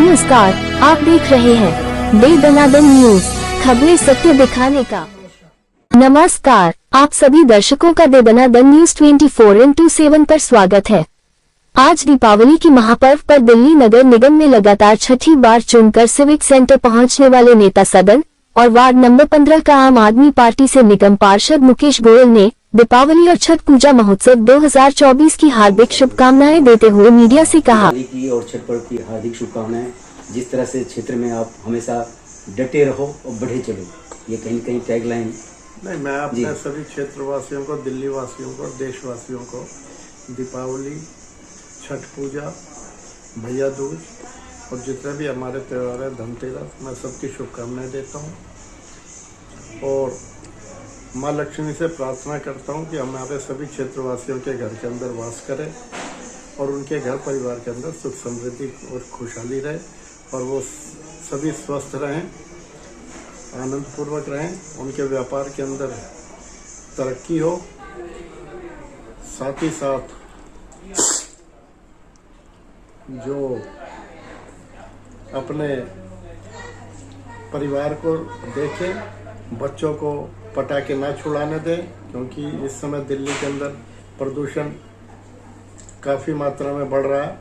नमस्कार, आप देख रहे हैं दे दनादन न्यूज, खबरें सत्य दिखाने का। नमस्कार, आप सभी दर्शकों का दे दनादन न्यूज 24/7 पर स्वागत है। आज दीपावली की महापर्व पर दिल्ली नगर निगम में लगातार छठी बार चुनकर सिविक सेंटर पहुंचने वाले नेता सदन और वार्ड नंबर 15 का आम आदमी पार्टी से निगम पार्षद मुकेश गोयल ने दीपावली और छठ पूजा महोत्सव 2024 की हार्दिक शुभकामनाएं देते हुए मीडिया से कहा की और छठ पर्व की हार्दिक शुभकामनाएं। जिस तरह से क्षेत्र में आप हमेशा डटे रहो और बढ़े चलो, ये कहीं कहीं टैगलाइन। नहीं, मैं अपने सभी क्षेत्रवासियों को, दिल्ली वासियों को, देशवासियों को दीपावली, छठ पूजा, भैया दूज और जितने भी हमारे त्यौहार है, धनतेरस, मैं सबकी शुभकामनाएं देता हूँ और माँ लक्ष्मी से प्रार्थना करता हूँ कि हमारे सभी क्षेत्रवासियों के घर के अंदर वास करें और उनके घर परिवार के अंदर सुख समृद्धि और खुशहाली रहे और वो सभी स्वस्थ रहें, आनंदपूर्वक रहें, उनके व्यापार के अंदर तरक्की हो। साथ ही साथ जो अपने परिवार को देखें, बच्चों को पटाखे ना छुड़ाने दें, क्योंकि इस समय दिल्ली के अंदर प्रदूषण काफ़ी मात्रा में बढ़ रहा है।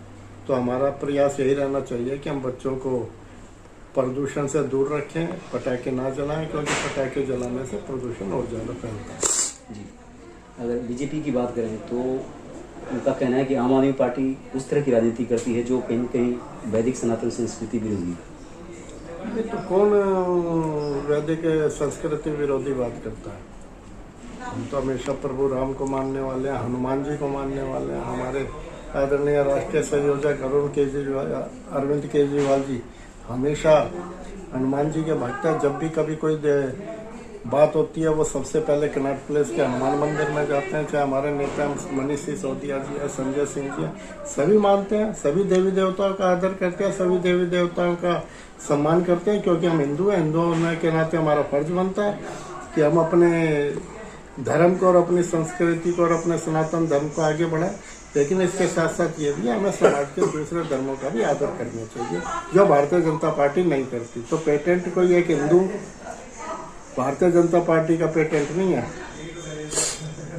तो हमारा प्रयास यही रहना चाहिए कि हम बच्चों को प्रदूषण से दूर रखें, पटाखे ना जलाएं, क्योंकि पटाखे जलाने से प्रदूषण और ज़्यादा फैलता है। जी, अगर बीजेपी की बात करें तो उनका कहना है कि आम आदमी पार्टी उस तरह की राजनीति करती है जो कहीं कहीं वैदिक सनातन संस्कृति विरोधी है। नहीं तो कौन वैदिक संस्कृति विरोधी बात करता है? हम तो हमेशा प्रभु राम को मानने वाले हैं, हनुमान जी को मानने वाले हैं। हमारे आदरणीय राष्ट्रीय संयोजक अरविंद केजरीवाल जी हमेशा हनुमान जी के भक्त हैं। जब भी कभी कोई बात होती है वो सबसे पहले कनॉट प्लेस के हनुमान मंदिर में जाते हैं। चाहे हमारे नेता मनीष सिसोदिया जी है, संजय सिंह जी है, सभी मानते हैं, सभी देवी देवताओं का आदर करते हैं, सभी देवी देवताओं का सम्मान करते हैं, क्योंकि हम हिंदू हैं। हिंदू होने के नाते हमारा फर्ज बनता है कि हम अपने धर्म को और अपनी संस्कृति को और अपने सनातन धर्म को आगे बढ़ाएं। लेकिन इसके साथ साथ ये भी हमें समाज के दूसरे धर्मों का भी आदर करना चाहिए, जो भारतीय जनता पार्टी नहीं करती। तो पेटेंट कोई एक हिंदू भारतीय जनता पार्टी का पेटेंट नहीं है।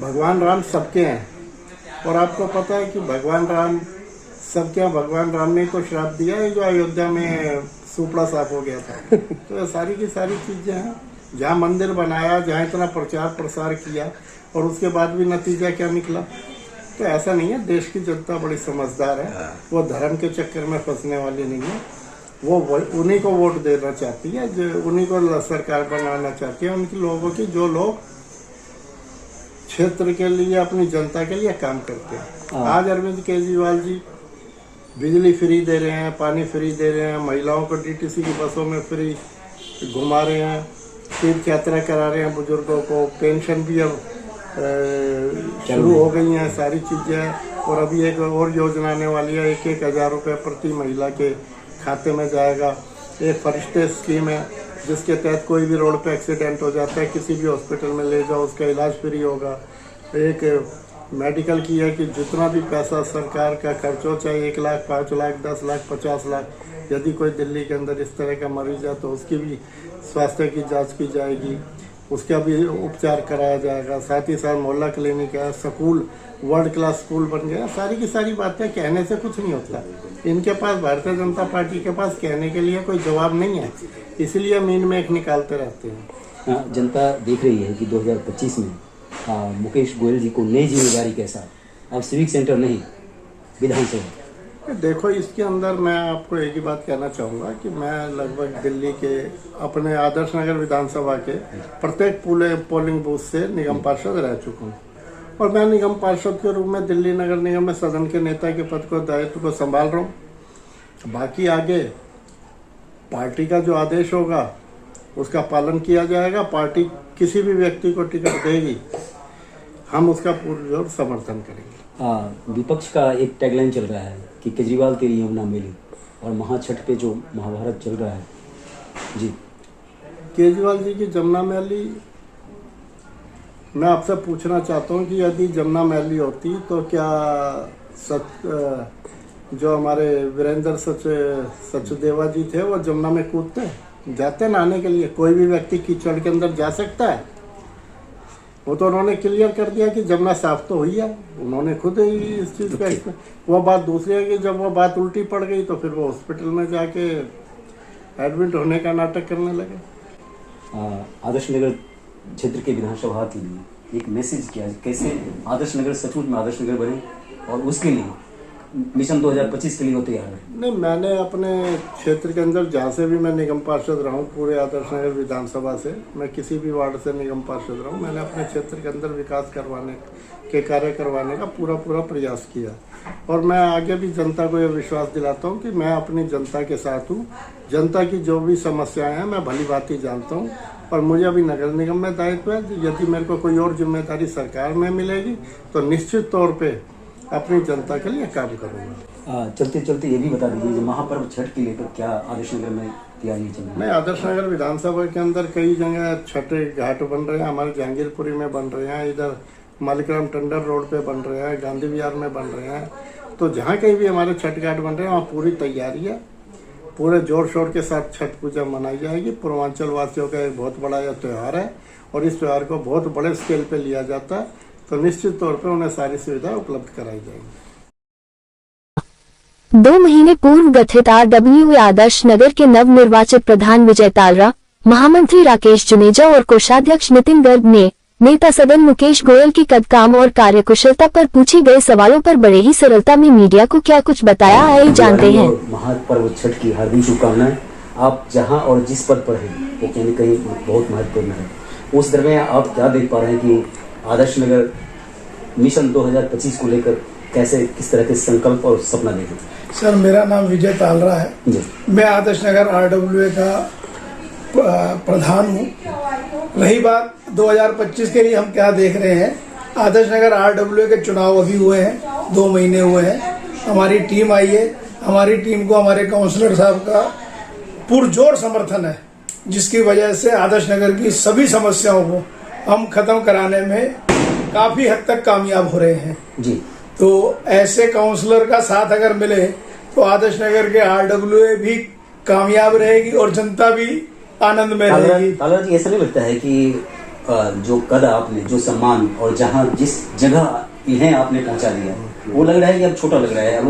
भगवान राम सबके हैं और आपको पता है कि भगवान राम सबके हैं। भगवान राम ने तो श्राप दिया है जो अयोध्या में सुपड़ा साफ हो गया था। तो ये सारी की सारी चीज़ें हैं। जहाँ मंदिर बनाया, जहाँ इतना प्रचार प्रसार किया और उसके बाद भी नतीजा क्या निकला? तो ऐसा नहीं है। देश की जनता बड़ी समझदार है, वो धर्म के चक्कर में फंसने वाली नहीं है। वो उन्हीं को वोट देना चाहती है, जो उन्हीं को सरकार बनाना चाहती है, उनके लोगों की, जो लोग क्षेत्र के लिए, अपनी जनता के लिए काम करते हैं। आज अरविंद केजरीवाल जी बिजली फ्री दे रहे हैं, पानी फ्री दे रहे हैं, महिलाओं को डीटीसी की बसों में फ्री घुमा रहे हैं, तीर्थ यात्रा करा रहे हैं, बुजुर्गों को पेंशन भी अब शुरू हो गई हैं, सारी चीज़ें। और अभी एक और योजना आने वाली है, 1,000 रुपये प्रति महिला के खाते में जाएगा। एक फरिश्ते स्कीम है जिसके तहत कोई भी रोड पे एक्सीडेंट हो जाता है, किसी भी हॉस्पिटल में ले जाओ, उसका इलाज फ्री होगा। एक मेडिकल की है कि जितना भी पैसा सरकार का खर्च हो, चाहे 1 लाख, 5 लाख, 10 लाख, 50 लाख, यदि कोई दिल्ली के अंदर इस तरह का मरीज है तो उसकी भी स्वास्थ्य की जांच की जाएगी, उसका भी उपचार कराया जाएगा। साथ ही साथ मोहल्ला क्लिनिक है, स्कूल वर्ल्ड क्लास स्कूल बन गया। सारी की सारी बातें कहने से कुछ नहीं होता। इनके पास, भारतीय जनता पार्टी के पास कहने के लिए कोई जवाब नहीं है, इसलिए मीन में एक निकालते रहते हैं। जनता देख रही है कि 2025 में मुकेश गोयल जी को नई जिम्मेदारी के साथ अब सिविक सेंटर नहीं, विधानसभा। देखो, इसके अंदर मैं आपको एक ही बात कहना चाहूँगा कि मैं लगभग दिल्ली के अपने आदर्श नगर विधानसभा के प्रत्येक पोलिंग बूथ से निगम पार्षद रह चुका हूँ और मैं निगम पार्षद के रूप में दिल्ली नगर निगम में सदन के नेता के पद को, दायित्व को संभाल रहा हूँ। बाकी आगे पार्टी का जो आदेश होगा उसका पालन किया जाएगा। पार्टी किसी भी व्यक्ति को टिकट देगी, हम उसका पूरा समर्थन करेंगे। विपक्ष का एक टैगलाइन चल रहा है कि केजरीवाल तेरी यमुना मेली, और महाछठ पे जो महाभारत चल रहा है। जी, केजरीवाल जी की जमुना मैली, मैं आपसे पूछना चाहता हूँ कि यदि जमुना मैली होती तो क्या जो हमारे वीरेंद्र सचदेवा जी थे, वो जमुना में कूदते जाते नहाने के लिए। कोई भी व्यक्ति कीचड़ के अंदर जा सकता है। वो तो उन्होंने क्लियर कर दिया कि जमुना साफ तो हुई है, उन्होंने खुद ही इस चीज़ का। वो बात दूसरी है कि जब वो बात उल्टी पड़ गई तो फिर वो हॉस्पिटल में जाके एडमिट होने का नाटक करने लगे। आदर्श नगर क्षेत्र के विधानसभा के लिए एक मैसेज किया, कैसे आदर्श नगर सचमुच में आदर्श नगर बने और उसके लिए मिशन 2025 के लिए वो तैयार है। नहीं, मैंने अपने क्षेत्र के अंदर जहाँ से भी मैं निगम पार्षद रहा हूँ, पूरे आदर्श नगर विधानसभा से, मैं किसी भी वार्ड से निगम पार्षद रहा हूँ, मैंने अपने क्षेत्र के अंदर विकास करवाने के कार्य करवाने का पूरा प्रयास किया। और मैं आगे भी जनता को यह विश्वास दिलाता हूँ कि मैं अपनी जनता के साथ हूँ। जनता की जो भी समस्याएं हैं मैं भली भांति जानता हूँ। और मुझे अभी नगर निगम में दायित्व है। यदि मेरे को कोई और जिम्मेदारी सरकार में मिलेगी तो निश्चित तौर पे अपनी जनता के लिए काम करूँगा। चलते चलते ये भी बता दीजिए, महापर्व छठ के लेकर क्या आदर्श नगर में तैयारी चल रही है? नहीं, आदर्श नगर विधानसभा के अंदर कई जगह छठ घाट बन रहे हैं। हमारे जहांगीरपुरी में बन रहे हैं, इधर मालिकराम टंडन रोड पे बन रहे हैं, गांधी विहार में बन रहे हैं। तो जहाँ कहीं भी हमारे छठ घाट बन रहे हैं वहाँ पूरी तैयारी है। पूरे जोर शोर के साथ छठ पूजा मनाई जाएगी। पूर्वांचल वासियों का एक बहुत बड़ा यह त्यौहार है और इस त्यौहार को बहुत बड़े स्केल पे लिया जाता है। तो निश्चित तौर पे उन्हें सारी सुविधा उपलब्ध कराई जाएगी। 2 महीने पूर्व गठित RWA आदर्श नगर के नवनिर्वाचित प्रधान विजय तालरा, महामंत्री राकेश जुनेजा और कोषाध्यक्ष नितिन गर्ग ने नेता सदन मुकेश गोयल की कद काम और कार्यकुशलता पर पूछे गए सवालों पर बड़े ही सरलता में मीडिया को क्या कुछ बताया, आइए जानते हैं। महापर्व छठ की हार्दिक शुभकामनाएं। आप जहां और जिस पद पर हैं वो कहीं न कहीं बहुत महत्वपूर्ण है। उस दरमियान आप क्या देख पा रहे हैं कि आदर्श नगर मिशन 2025 को लेकर कैसे किस तरह के संकल्प और सपना देखें? सर, मेरा नाम विजय तालरा है। मैं आदर्श नगर RWA का प्रधान हूँ। रही बात 2025 के लिए हम क्या देख रहे हैं, आदर्श नगर RWA के चुनाव अभी हुए हैं, 2 महीने हुए हैं। हमारी टीम आई है। हमारी टीम को हमारे काउंसलर साहब का पुरजोर समर्थन है, जिसकी वजह से आदर्श नगर की सभी समस्याओं को हम खत्म कराने में काफी हद तक कामयाब हो रहे हैं जी। तो ऐसे काउंसलर का साथ अगर मिले तो आदर्श नगर के RWA भी कामयाब रहेगी और जनता भी आनंद में रहेगी। तालरा जी, ऐसा नहीं लगता है कि जो कद आपने, जो सम्मान और जहां जिस जगह इन्हें आपने पहुंचा दिया, वो लग रहा है कि अब छोटा लग रहा है?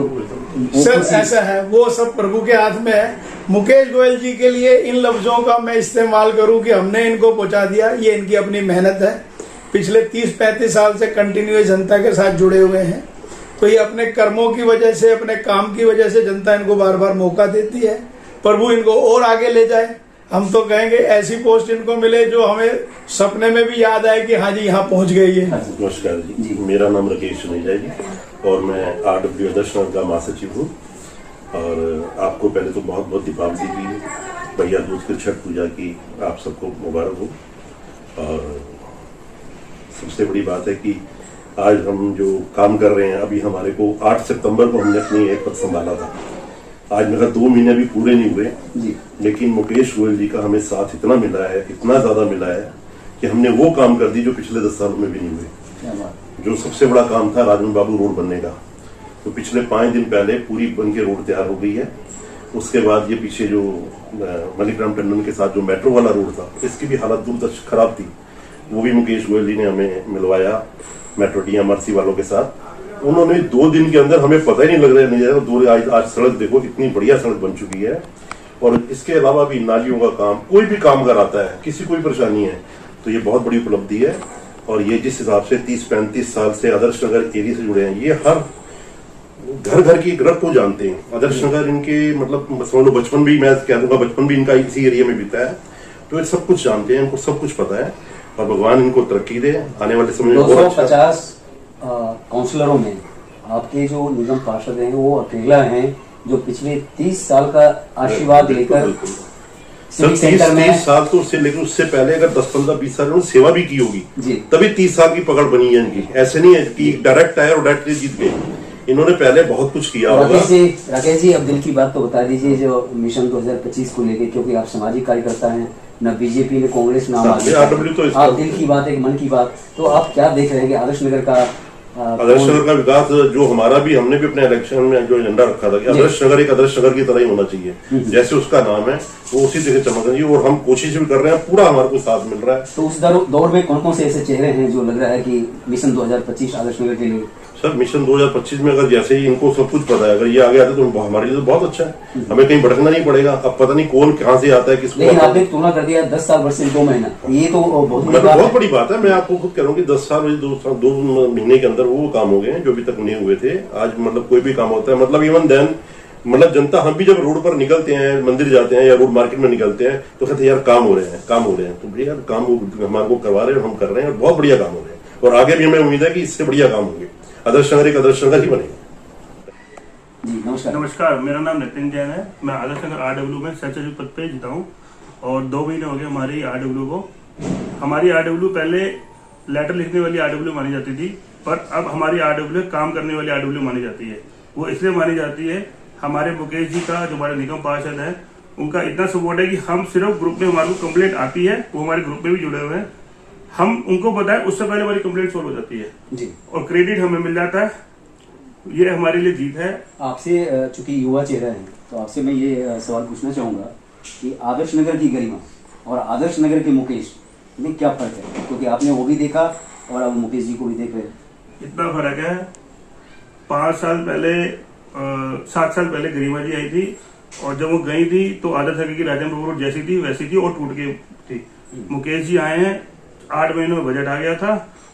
सर, ऐसा है, वो सब प्रभु के हाथ में है। मुकेश गोयल जी के लिए इन लफ्जों का मैं इस्तेमाल करूं कि हमने इनको पहुंचा दिया, ये इनकी अपनी मेहनत है। पिछले 30-35 साल से कंटिन्यूअस जनता के साथ जुड़े हुए हैं। तो ये अपने कर्मों की वजह से, अपने काम की वजह से जनता इनको बार बार मौका देती है। प्रभु इनको और आगे ले जाए। हम तो कहेंगे ऐसी पोस्ट इनको मिले जो हमें सपने में भी याद आए कि हाँ जी, यहाँ पहुंच गई है। नमस्कार जी, मेरा नाम राकेश जुनेजा है जी और मैं RWA आदर्श नगर का महासचिव हूँ। और आपको पहले तो बहुत बहुत दीपावली की, भैया दूज की, छठ पूजा की आप सबको मुबारक हो। और सबसे बड़ी बात है कि आज हम जो काम कर रहे हैं, अभी हमारे को 8 सितंबर को हमने अपनी एक पद संभाला था। आज मेरा 2 महीने भी पूरे नहीं हुए जी, लेकिन मुकेश गोयल जी का हमें साथ इतना मिला है, इतना ज्यादा मिला है कि हमने वो काम कर दी जो पिछले 10 सालों में भी नहीं हुए। जो सबसे बड़ा काम था राजन बाबू रोड बनने का, तो पिछले 5 दिन पहले पूरी बन के रोड तैयार हो गई है। उसके बाद ये पीछे जो मालिकराम टंडन के साथ जो मेट्रो वाला रोड था, इसकी भी हालत दूर खराब थी, वो भी मुकेश गोयल जी ने हमें मिलवाया मेट्रो DMRC वालों के साथ। उन्होंने 2 दिन के अंदर, हमें पता ही नहीं लग रहा है, आज सड़क देखो इतनी बढ़िया सड़क बन चुकी है। और इसके अलावा भी नालियों का काम, कोई भी काम अगर आता है, किसी कोई परेशानी है तो ये बहुत बड़ी उपलब्धि है। और ये जिस हिसाब से 30-35 साल से आदर्श नगर एरिया से जुड़े हैं, ये हर घर घर की रग को जानते हैं। आदर्श नगर इनके मतलब समझ लो बचपन भी, मैं कह दूंगा बचपन भी इनका इसी एरिया में बीता है। तो ये सब कुछ जानते हैं, इनको सब कुछ पता है और भगवान इनको तरक्की दे आने वाले समय में। 250 काउंसलरों में आपके जो निगम पार्षद हैं वो अकेला हैं जो पिछले 30 साल का आशीर्वाद लेकर 30 साल तो उससे, लेकिन उससे पहले अगर 10-15-20 साल उन्होंने सेवा भी की होगी तभी 30 साल की पकड़ बनी है इनकी। ऐसे नहीं है कि डायरेक्ट आए और डायरेक्टली जीत गए, इन्होंने पहले बहुत कुछ किया होगा। राकेश जी, अब दिल की बात तो बता दीजिए जो मिशन 2025 को लेकर, क्योंकि आप सामाजिक कार्यकर्ता हैं, न बीजेपी न कांग्रेस, न आप दिल की बात है, मन की बात। तो आप क्या देख रहे हैं कि आदर्श नगर का आदर्श नगर का विकास जो हमारा भी, हमने भी अपने इलेक्शन में जो एजेंडा रखा था कि आदर्श नगर एक आदर्श नगर की तरह ही होना चाहिए, जैसे उसका नाम है वो उसी तरह चमकना चाहिए, और हम कोशिश भी कर रहे हैं, पूरा हमारे को साथ मिल रहा है। तो उस दौर में कौन कौन से ऐसे चेहरे हैं जो लग रहा है कि मिशन 2025 आदर्श नगर के लिए? सर मिशन 2025 में अगर जैसे ही इनको सब कुछ पता है, अगर ये आगे आते तो हमारे लिए तो बहुत अच्छा है, हमें कहीं भटकना नहीं पड़ेगा। अब पता नहीं कौन कहाँ से आता है, किसको। लेकिन आपने तुलना कर दिया 10 साल वर्सेस 2 महीना, ये तो बहुत बड़ी बात है। मैं आपको खुद कह रहा हूँ कि 10 साल 2 महीने के अंदर वो काम हो गए हैं जो अभी तक नहीं हुए थे। आज मतलब कोई भी काम होता है, मतलब इवन देन मतलब जनता, हम भी जब रोड पर निकलते हैं, मंदिर जाते हैं या रोड मार्केट में निकलते हैं तो कहते हैं यार काम हो रहे हैं, काम हो रहे हैं। तो भैया काम हमारे को करवा रहे हैं और हम कर रहे हैं, और बहुत बढ़िया काम हो रहे हैं, और आगे भी हमें उम्मीद है कि इससे बढ़िया काम होंगे। आदर्श नगर एक आदर्श नगर ही बनेगा। जी नमस्कार। नमस्कार, मेरा नाम नितिन जैन है। मैं आदर्श नगर आरडब्ल्यू में सचिव पद पे जीता हूँ और 2 महीने हो गए हमारी आरडब्ल्यू को। हमारी आरडब्ल्यू पहले लेटर लिखने वाली आरडब्ल्यू मानी जाती थी, पर अब हमारी आरडब्ल्यू काम करने वाली आरडब्ल्यू मानी जाती है। वो इसलिए मानी जाती है, हमारे मुकेश जी का जो हमारे निगम पार्षद है उनका इतना सपोर्ट है कि हम सिर्फ ग्रुप में हमारे को कंप्लेंट आती है, वो हमारे ग्रुप में भी जुड़े हुए हैं, हम उनको बताएं उससे पहले हमारी कंप्लेंट सॉल्व हो जाती है जी, और क्रेडिट हमें मिल जाता है। ये हमारे लिए जीत है। आपसे चूंकि युवा चेहरा है तो आपसे मैं ये सवाल पूछना चाहूंगा कि आदर्श नगर की गरिमा और आदर्श नगर के मुकेश में क्या फर्क है, क्योंकि आपने वो भी देखा और अब मुकेश जी को भी देख रहे हैं। इतना फर्क है, 5 साल पहले 7 साल पहले गरिमा जी आई थी, और जब वो गई थी तो आदर्श नगर की राजेंद्र बाबू रोड जैसी थी वैसी थी और टूट के थी। मुकेश जी आए हैं, 8 महीनों में बजट आ गया था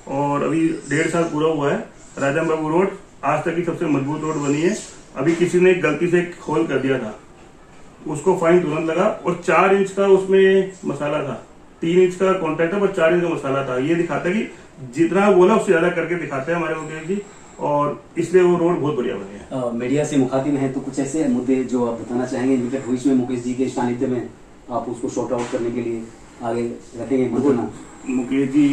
और अभी 1.5 साल पूरा हुआ है। राजेंद्र बाबू रोड आज तक की सबसे मजबूत रोड बनी है। अभी किसी ने गलती से एक होल कर दिया था, उसको फाइन तुरंत लगा, और 4 इंच का उसमें मसाला था। 3 इंच का कॉन्ट्रैक्ट था पर 4 इंच का मसाला था। ये दिखाता है कि जितना बोला उससे ज्यादा करके दिखाते हैं हमारे मुकेश जी, और इसलिए वो रोड बहुत बढ़िया बनी है। मीडिया से मुखातिब है तो कुछ ऐसे मुद्दे जो आप बताना चाहेंगे निकट भविष्य में मुकेश जी के सानिध्य में आप उसको शॉर्ट आउट करने के लिए आगे रखेंगे? मुकेश जी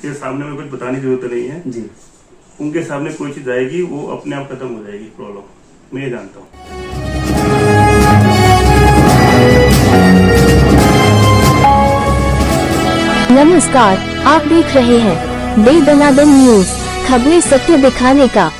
के सामने में कुछ बताने की जरूरत नहीं है जी, उनके सामने कोई चीज आएगी वो अपने आप खत्म हो जाएगी प्रॉब्लम, मैं ये जानता हूँ। नमस्कार, आप देख रहे हैं दे दनादन न्यूज, खबरें सत्य दिखाने का।